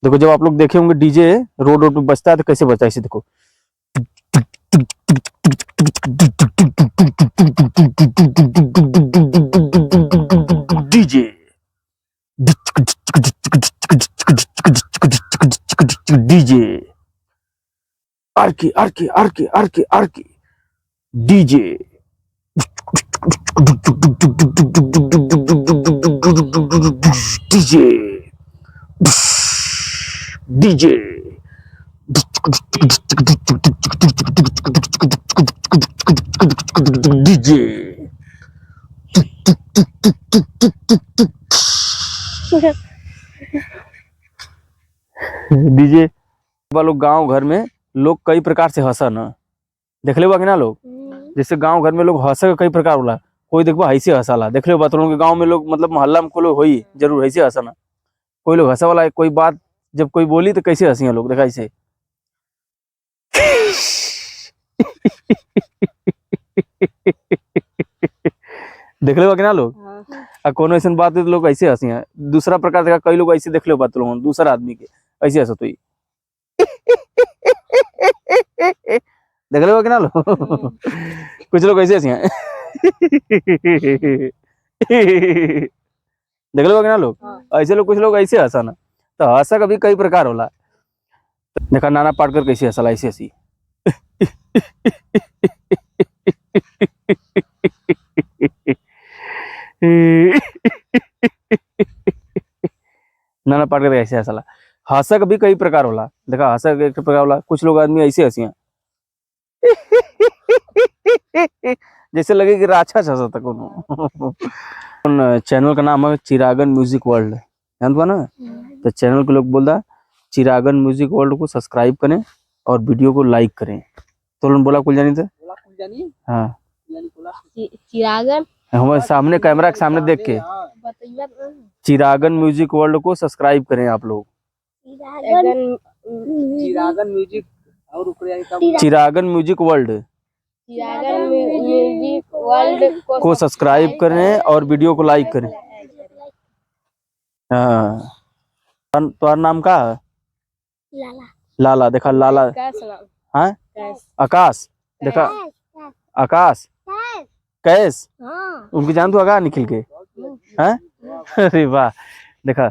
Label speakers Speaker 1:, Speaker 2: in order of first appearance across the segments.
Speaker 1: देखो जब आप लोग देखे होंगे डीजे रोड रोड पे बजता है तो कैसे बजता है, इसे देखो। DJ DJ RK R K R K R K RK DJ DJ DJ DJ DJ वालों गांव घर में लोग कई प्रकार से हंसन देख ले ना लोग। जैसे गांव घर में लोग हंसे कई प्रकार होला। कोई देखो ऐसे हंसाला देख ले के गांव में लोग मतलब मोहल्ला में कोई लोग होई जरूर ऐसे हंसना। कोई लोग हंसा वाला है, कोई बात जब कोई बोली तो कैसे हंसी लोग देखा ऐसे। देख ले ना लोग। कोनो ऐसा बात है तो लोग ऐसे हंसी है। दूसरा प्रकार देखा कई लोग ऐसे देख ले बात लोग दूसरा आदमी के ऐसे हंसो तो देख लो कि ना लो। कुछ लोग ऐसे हंसी हैं। देख लो कि ना लोग ऐसे लोग कुछ लोग ऐसे हंसाना। तो हंसा कभी कई प्रकार होला। देखा नाना पाटेकर कैसे हंसला ऐसे हंसी। नाना पाटेकर ऐसे हंसला। हंसा कभी कई प्रकार होला। देखा हंसा एक प्रकार होला। कुछ लोग आदमी ऐसे हंसी जैसे लगे कि राक्षस हंसा था कोनो। चैनल का नाम है चिरागन म्यूजिक वर्ल्ड, जानते हो ना। तो चैनल के लोग बोलता चिरागन म्यूजिक वर्ल्ड को सब्सक्राइब करें और वीडियो को लाइक करें। तो उन्होंने बोला कुल जानी थे। हाँ
Speaker 2: चिरागन
Speaker 1: हमारे सामने कैमरा के सामने देख के चिरागन म्यूजिक वर्ल्ड को सब्सक्राइब करें आप लोग।
Speaker 2: चिरागन म्यूजिक और
Speaker 1: चिरागन म्यूजिक वर्ल्ड को सब्सक्राइब करें और वीडियो को लाइक करें। हाँ तुम्हारा नाम का है?
Speaker 2: लाला।
Speaker 1: लाला देखा लाला। हाँ आकाश देखा आकाश कैस उनकी जान तो आगा निकल के। हाँ अरे वाह देखा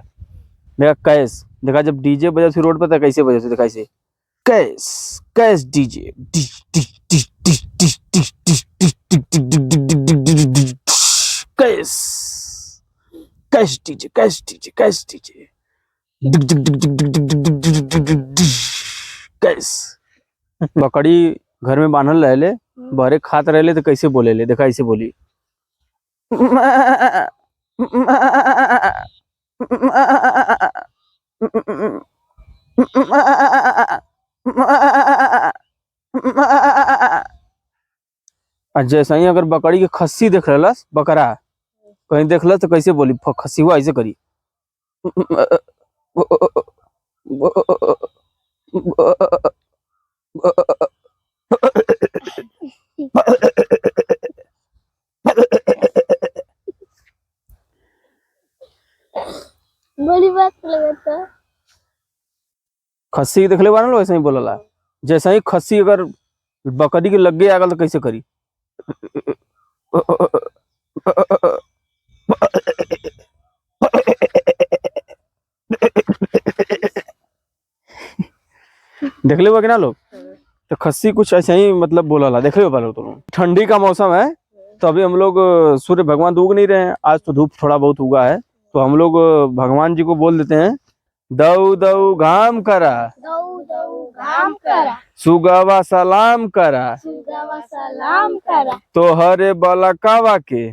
Speaker 1: देखा कैस देखा जब डीजे बजा थी रोड पे तो कैसे बजा थी देखा ऐसे कैस कैस डीजे कैस कैस डीजे कैस डीजे कैस डीजे कैस। बकरी घर में बांधल रहले बहरे खात रहले तो कैसे बोले ले देखा ऐसे बोली। जैसा ही अगर बकरी के खस्सी देख रहा बकरा कहीं देख ल तो कैसे बोली खस्सी हुआ ऐसे करी।
Speaker 2: बड़ी बात लगता
Speaker 1: खस्सी देख ले बान लो ऐसे ही बोलला। जैसा ही खस्सी अगर बकरी के लगे आगल तो कैसे करी। देख ले कि ना लोग। तो खस्सी कुछ ऐसे ही मतलब बोला देख ले पालो तुम। ठंडी का मौसम है तो अभी हम लोग सूर्य भगवान तो उग नहीं रहे हैं। आज तो धूप थोड़ा बहुत उगा है तो हम लोग भगवान जी को बोल देते हैं दऊ दऊ घाम करा सुगवा सलाम करा तो हरे बलकावा के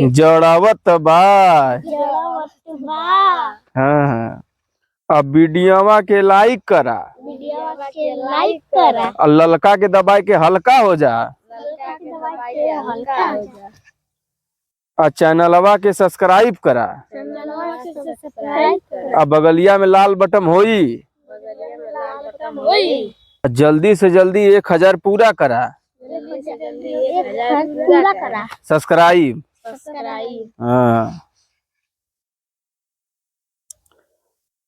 Speaker 1: जड़ावत बा। हाँ अब वीडियोवा के लाइक करा और ललका के दबाई के हल्का हो जा और चैनलवा के सब्सक्राइब करा और बगलिया में लाल बटन होई जल्दी से जल्दी 1000 पूरा करा सब्सक्राइब। हाँ